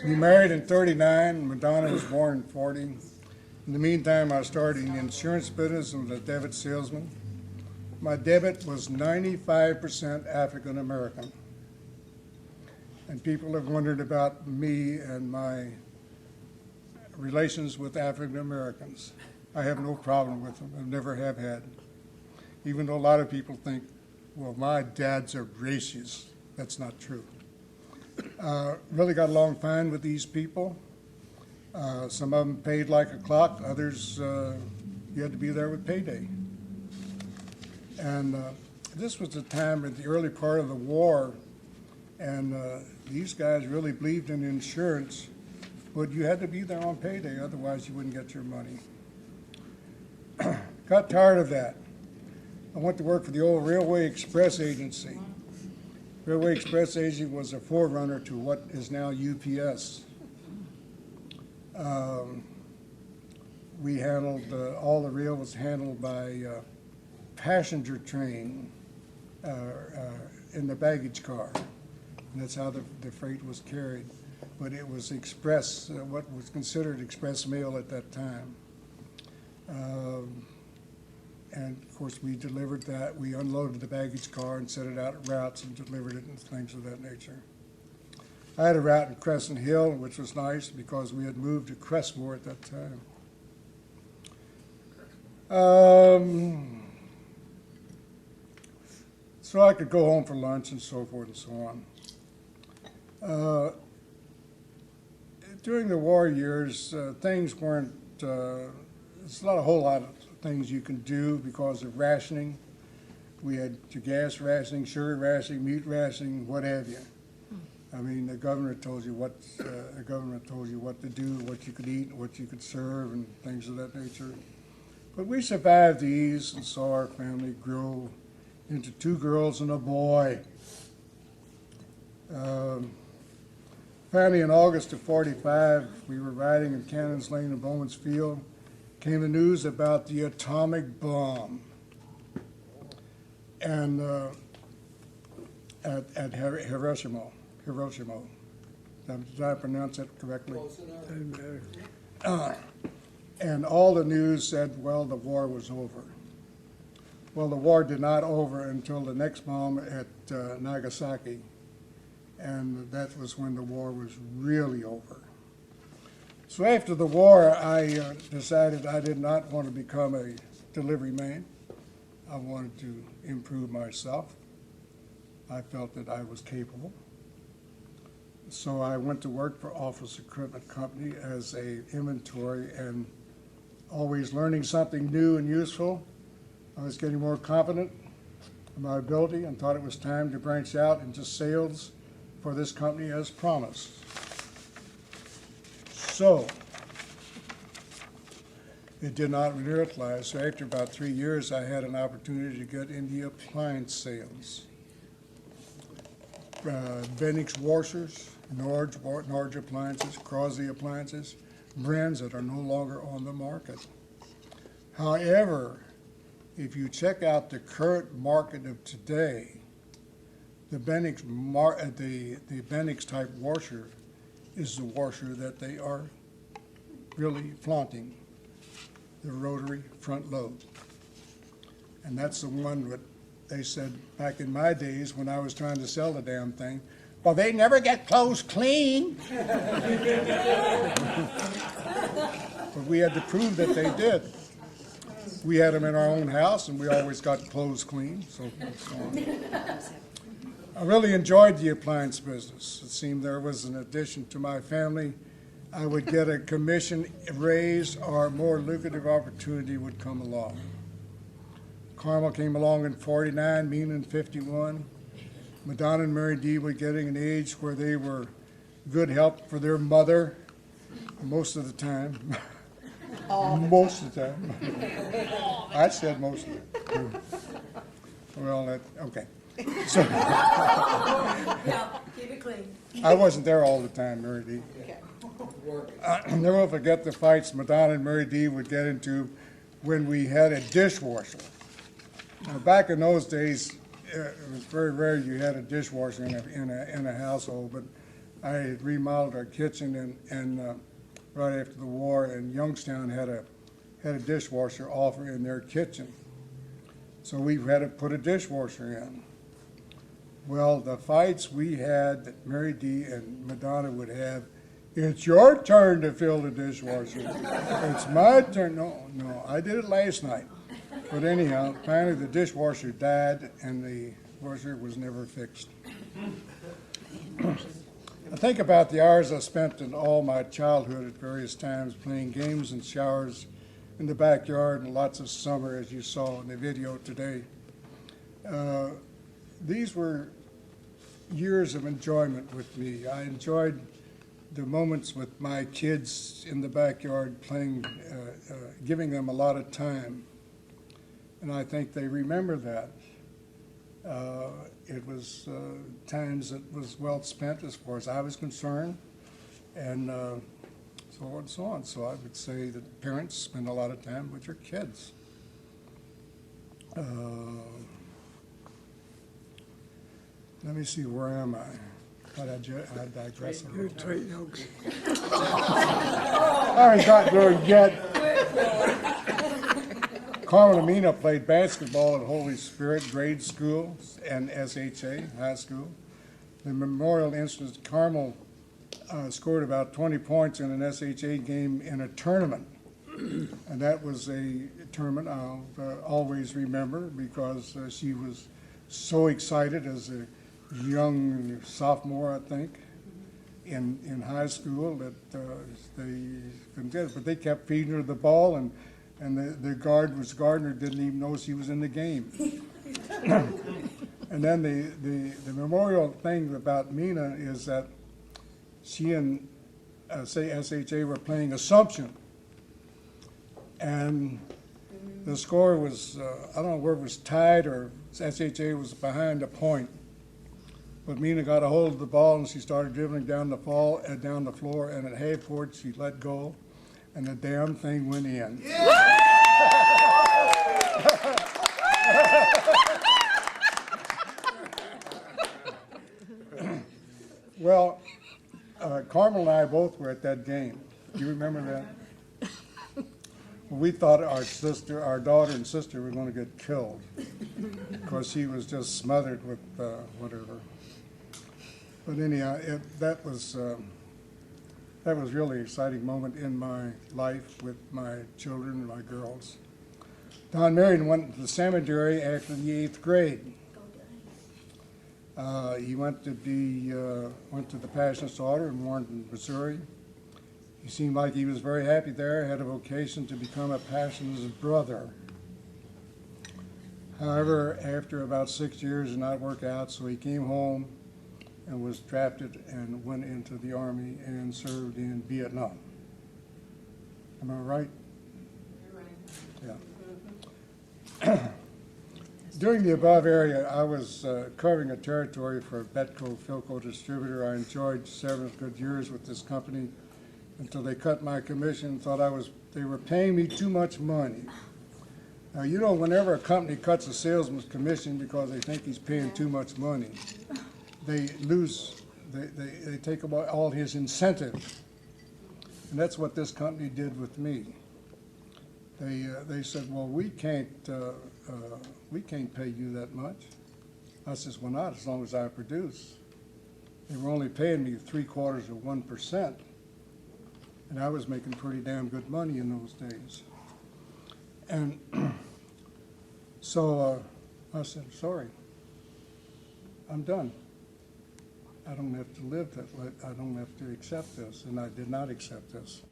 We married in 39, Madonna was born in 40. In the meantime, I started in the insurance business and was a debit salesman. My debit was 95% African American. And people have wondered about me and my relations with African Americans. I have no problem with them, I never have had. Even though a lot of people think, well, my dad's a racist. That's not true. Really got along fine with these people. Some of them paid like a clock, others you had to be there with payday. And this was the time at the early part of the war, and these guys really believed in insurance, but you had to be there on payday, otherwise you wouldn't get your money. Got tired of that. I went to work for the old Railway Express Agency. Railway Express Agency was a forerunner to what is now UPS. We handled, all the rail was handled by passenger train in the baggage car. And that's how the freight was carried. But it was express, what was considered express mail at that time. And of course, we delivered that. We unloaded the baggage car and set it out at routes and delivered it and things of that nature. I had a route in Crescent Hill, which was nice because we had moved to Crestmore at that time. So I could go home for lunch and so forth and so on. During the war years, things weren't, there's not a whole lot of things you can do because of rationing. We had gas rationing, sugar rationing, meat rationing, what have you. I mean, the governor told you what to do, what you could eat, what you could serve, and things of that nature. But we survived these and saw our family grow into 2 girls and a boy. Finally, in August of 45, we were riding in Cannons Lane in Bowman's Field. Came the news about the atomic bomb and at Hiroshima. Did I pronounce that correctly? And all the news said, well, the war was over. Well, the war did not over until the next bomb at Nagasaki, and that was when the war was really over. So after the war, I decided I did not want to become a delivery man. I wanted to improve myself. I felt that I was capable. So I went to work for Office Equipment Company as a inventory and always learning something new and useful. I was getting more confident in my ability and thought it was time to branch out into sales for this company as promised. So it did not materialize. So after about 3 years, I had an opportunity to get into appliance sales. Bendix washers, Norge appliances, Crosley appliances, brands that are no longer on the market. However, if you check out the current market of today, the Bendix type washer is the washer that they are really flaunting, the rotary front load. And that's the one that they said back in my days when I was trying to sell the damn thing, well, they never get clothes clean. But we had to prove that they did. We had them in our own house and we always got clothes clean, so on. I really enjoyed the appliance business. It seemed there was an addition to my family. I would get a commission raise or a more lucrative opportunity would come along. Carmel came along in 49, Mina in 51. Madonna and Mary Dee were getting an age where they were good help for their mother most of the time. Most of the time. I said most of the time. Well, okay. So, yeah, keep it clean. I wasn't there all the time, Mary Dee. Okay. Never will forget the fights Madonna and Mary Dee would get into when we had a dishwasher. Now, back in those days, it was very rare you had a dishwasher in a household, but I had remodeled our kitchen and right after the war, and Youngstown had a dishwasher offer in their kitchen. So we had to put a dishwasher in. Well, the fights we had that Mary Dee and Madonna would have, it's your turn to fill the dishwasher. It's my turn. No, I did it last night. But anyhow, finally the dishwasher died and the washer was never fixed. I think about the hours I spent in all my childhood at various times playing games and showers in the backyard and lots of summer, as you saw in the video today. These were years of enjoyment with me. I enjoyed the moments with my kids in the backyard playing, giving them a lot of time. And I think they remember that. It was times that was well spent as far as I was concerned, and so on and so on. So I would say that parents spend a lot of time with your kids. Let me see, where am I? I digress a little. Trade Oaks. I haven't got there yet. Carmen Amina played basketball at Holy Spirit grade school and SHA high school. The Memorial Instance, Carmel scored about 20 points in an SHA game in a tournament. And that was a tournament I'll always remember because she was so excited as a young sophomore, I think, in high school that they couldn't get it. But they kept feeding her the ball, and the guard was Gardner, didn't even know she was in the game. And then the memorial thing about Mina is that she and say SHA were playing Assumption, and the score was I don't know where it was tied or SHA was behind a point. But Mina got a hold of the ball and she started dribbling down the floor, and at half court she let go, and the damn thing went in. Yeah! Well, Carmel and I both were at that game. Do you remember that? We thought our daughter and sister were going to get killed because she was just smothered with whatever. But anyhow, that was really an exciting moment in my life with my children and my girls. Don Marion went to the seminary after the 8th grade. He went to the Passion Slaughter in Warrenton, Missouri. He seemed like he was very happy there, had a vocation to become a pastor's brother. However, after about 6 years, it did not work out, so he came home and was drafted and went into the Army and served in Vietnam. Am I right? You're right. Yeah. During the above area, I was covering a territory for Betco Philco distributor. I enjoyed several good years with this company until they cut my commission and thought they were paying me too much money. Now, you know, whenever a company cuts a salesman's commission because they think he's paying too much money, they take away all his incentive. And that's what this company did with me. They said, well, we can't pay you that much. I says, well, not as long as I produce. They were only paying me 0.75%, and I was making pretty damn good money in those days. And so I said, sorry, I'm done. I don't have to live that way. I don't have to accept this, and I did not accept this.